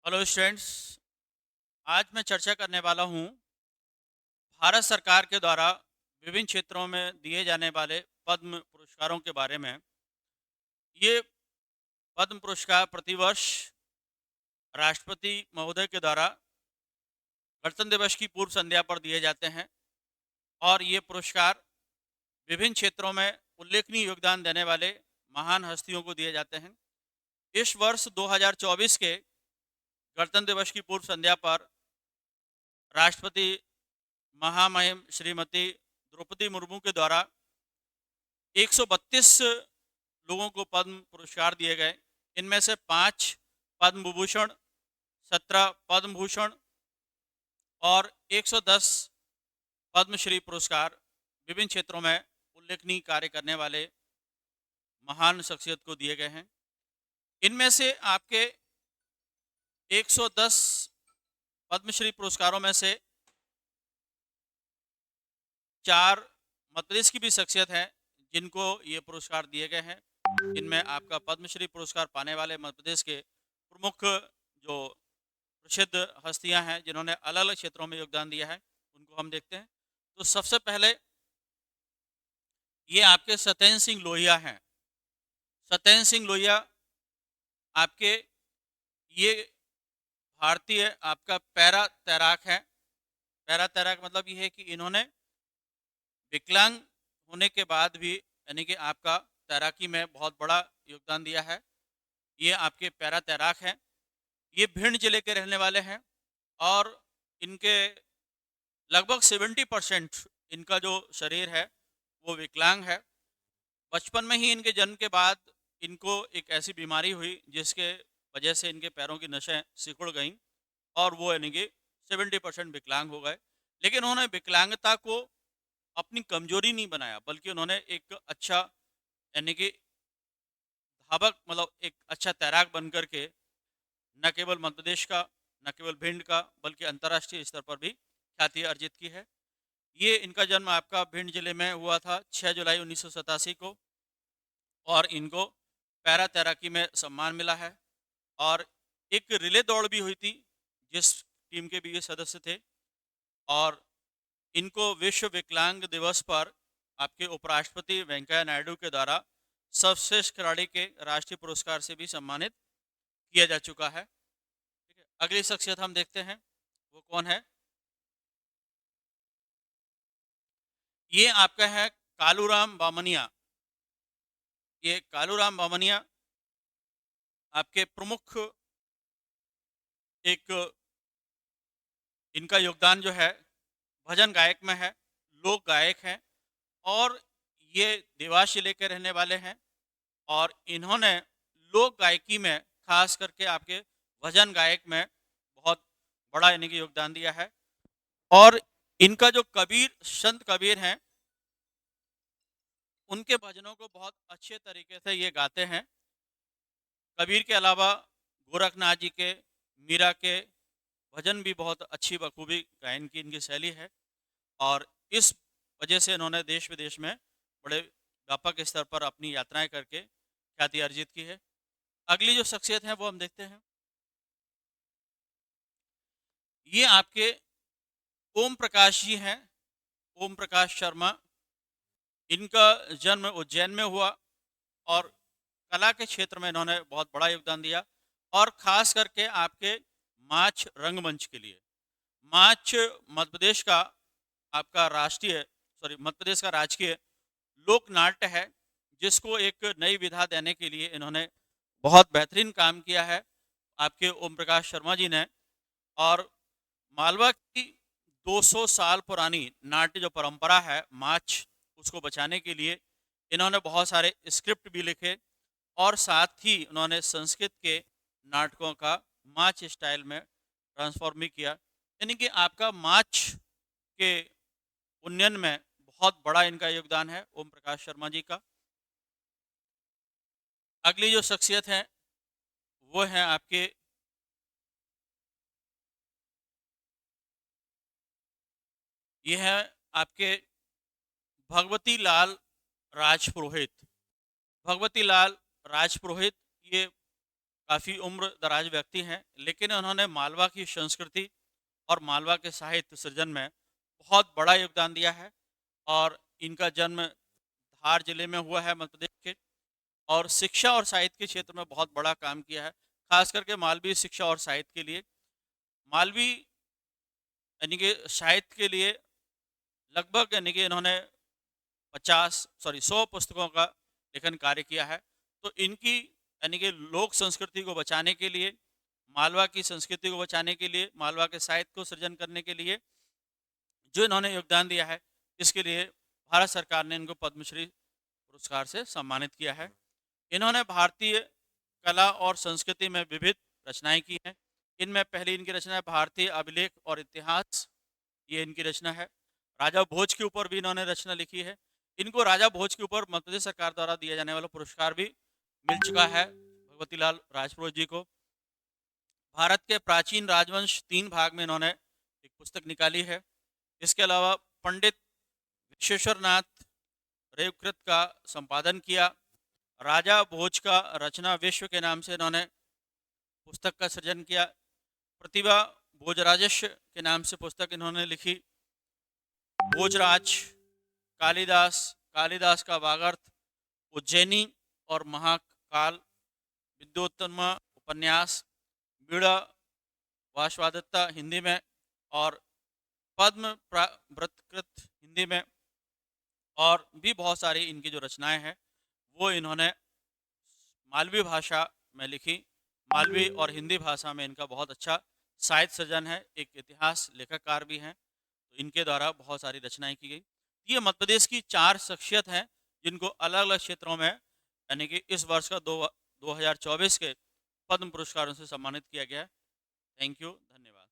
Hello students. आज मैं चर्चा करने वाला हूँ भारत सरकार के द्वारा विभिन्न क्षेत्रों में दिए जाने वाले पद्म पुरस्कारों के बारे में। ये पद्म पुरस्कार प्रतिवर्ष राष्ट्रपति महोदय के द्वारा गणतंत्र दिवस की पूर्व संध्या पर दिए जाते हैं और ये पुरस्कार विभिन्न क्षेत्रों में उल्लेखनीय योगदान देने वाले महान हस्तियों को दिए जाते हैं। इस वर्ष 2024 के गणतंत्र दिवस की पूर्व संध्या पर राष्ट्रपति महामहिम श्रीमती द्रौपदी मुर्मू के द्वारा 132 लोगों को पद्म पुरस्कार दिए गए। इनमें से 5 पद्म विभूषण, 17 पद्म भूषण और 110 पद्मश्री पुरस्कार विभिन्न क्षेत्रों में उल्लेखनीय कार्य करने वाले महान शख्सियत को दिए गए हैं। इनमें से आपके 110 पद्मश्री पुरस्कारों में से 4 मध्य प्रदेश की भी शख्सियत हैं जिनको ये पुरस्कार दिए गए हैं। इनमें आपका पद्मश्री पुरस्कार पाने वाले मध्य प्रदेश के प्रमुख जो प्रसिद्ध हस्तियां हैं जिन्होंने अलग अलग क्षेत्रों में योगदान दिया है उनको हम देखते हैं। तो सबसे पहले ये आपके सत्येंद्र सिंह लोहिया हैं। सत्येंद्र सिंह लोहिया आपके ये भारतीय आपका पैरा तैराक है। पैरा तैराक मतलब ये है कि इन्होंने विकलांग होने के बाद भी यानी कि आपका तैराकी में बहुत बड़ा योगदान दिया है। ये आपके पैरा तैराक हैं। ये भिंड जिले के रहने वाले हैं और इनके लगभग 70% इनका जो शरीर है वो विकलांग है। बचपन में ही इनके जन्म के बाद इनको एक ऐसी बीमारी हुई जिसके वजह से इनके पैरों की नसें सिकुड़ गईं और वो यानी कि 70% विकलांग हो गए। लेकिन उन्होंने विकलांगता को अपनी कमजोरी नहीं बनाया, बल्कि उन्होंने एक अच्छा यानी कि धावक मतलब एक अच्छा तैराक बन करके न केवल मध्य प्रदेश का, न केवल भिंड का, बल्कि अंतर्राष्ट्रीय स्तर पर भी ख्याति अर्जित की है। ये इनका जन्म आपका भिंड जिले में हुआ था 6 जुलाई 1987 को और इनको पैरा तैराकी में सम्मान मिला है। और एक रिले दौड़ भी हुई थी जिस टीम के भी ये सदस्य थे और इनको विश्व विकलांग दिवस पर आपके उपराष्ट्रपति वेंकैया नायडू के द्वारा सर्वश्रेष्ठ खिलाड़ी के राष्ट्रीय पुरस्कार से भी सम्मानित किया जा चुका है। ठीक है, अगली शख्सियत हम देखते हैं वो कौन है। ये आपका है कालूराम बामनिया। ये कालूराम बामनिया आपके प्रमुख एक इनका योगदान जो है भजन गायक में है, लोक गायक हैं और ये देवास जिले के रहने वाले हैं और इन्होंने लोक गायकी में खास करके आपके भजन गायक में बहुत बड़ा यानी कि योगदान दिया है। और इनका जो कबीर संत कबीर हैं उनके भजनों को बहुत अच्छे तरीके से ये गाते हैं। कबीर के अलावा गोरखनाथ जी के, मीरा के भजन भी बहुत अच्छी बखूबी गायन की इनकी शैली है और इस वजह से इन्होंने देश विदेश में बड़े व्यापक स्तर पर अपनी यात्राएं करके ख्याति अर्जित की है। अगली जो शख्सियत है वो हम देखते हैं। ये आपके ओम प्रकाश जी हैं। ओम प्रकाश शर्मा। इनका जन्म उज्जैन में हुआ और कला के क्षेत्र में इन्होंने बहुत बड़ा योगदान दिया और खास करके आपके माच रंगमंच के लिए। माच मध्य प्रदेश का आपका राष्ट्रीय मध्य प्रदेश का राजकीय लोक नाट्य है जिसको एक नई विधा देने के लिए इन्होंने बहुत बेहतरीन काम किया है आपके ओम प्रकाश शर्मा जी ने। और मालवा की 200 साल पुरानी नाट्य जो परंपरा है माच, उसको बचाने के लिए इन्होंने बहुत सारे स्क्रिप्ट भी लिखे और साथ ही उन्होंने संस्कृत के नाटकों का माच स्टाइल में ट्रांसफॉर्म भी किया। यानी कि आपका माच के उन्नयन में बहुत बड़ा इनका योगदान है ओम प्रकाश शर्मा जी का। अगली जो शख्सियत है वो है आपके ये है आपके भगवती लाल राजपुरोहित। भगवती लाल राजपुरोहित ये काफ़ी उम्र दराज व्यक्ति हैं, लेकिन उन्होंने मालवा की संस्कृति और मालवा के साहित्य सृजन में बहुत बड़ा योगदान दिया है। और इनका जन्म धार जिले में हुआ है मध्य प्रदेश के, और शिक्षा और साहित्य के क्षेत्र में बहुत बड़ा काम किया है, खास करके मालवी शिक्षा और साहित्य के लिए। मालवी यानी कि साहित्य के लिए लगभग यानी कि इन्होंने 100 पुस्तकों का लेखन कार्य किया है। तो इनकी यानी कि लोक संस्कृति को बचाने के लिए, मालवा की संस्कृति को बचाने के लिए, मालवा के साहित्य को सृजन करने के लिए जो इन्होंने योगदान दिया है, इसके लिए भारत सरकार ने इनको पद्मश्री पुरस्कार से सम्मानित किया है। इन्होंने भारतीय कला और संस्कृति में विविध रचनाएं की हैं। इनमें पहली इनकी रचना है भारतीय अभिलेख और इतिहास, ये इनकी रचना है। राजा भोज के ऊपर भी इन्होंने रचना लिखी है। इनको राजा भोज के ऊपर मध्य प्रदेश सरकार द्वारा दिया जाने वाला पुरस्कार भी मिल चुका है भगवती लाल राजपुरोहित जी को। भारत के प्राचीन राजवंश 3 भाग में इन्होंने एक पुस्तक निकाली है। इसके अलावा पंडित विश्वेश्वर नाथ रेवकृत का संपादन किया। राजा भोज का रचना विश्व के नाम से इन्होंने पुस्तक का सृजन किया। प्रतिभा भोजराजस्य के नाम से पुस्तक इन्होंने लिखी। भोजराज, कालिदास, कालिदास का वागर्थ, उज्जैनी और महाकाल, विद्योत्तम उपन्यास, बीड़ा वाशवादित्ता हिंदी में, और पद्म व्रतकृत हिंदी में, और भी बहुत सारी इनकी जो रचनाएं हैं वो इन्होंने मालवी भाषा में लिखी। मालवी और हिंदी भाषा में इनका बहुत अच्छा साहित्य सृजन है। एक इतिहास लेखककार भी हैं, तो इनके द्वारा बहुत सारी रचनाएं की गई। ये मध्य प्रदेश की 4 शख्सियत हैं जिनको अलग अलग क्षेत्रों में यानी कि इस वर्ष का 2024 के पद्म पुरस्कारों से सम्मानित किया गया है। थैंक यू, धन्यवाद।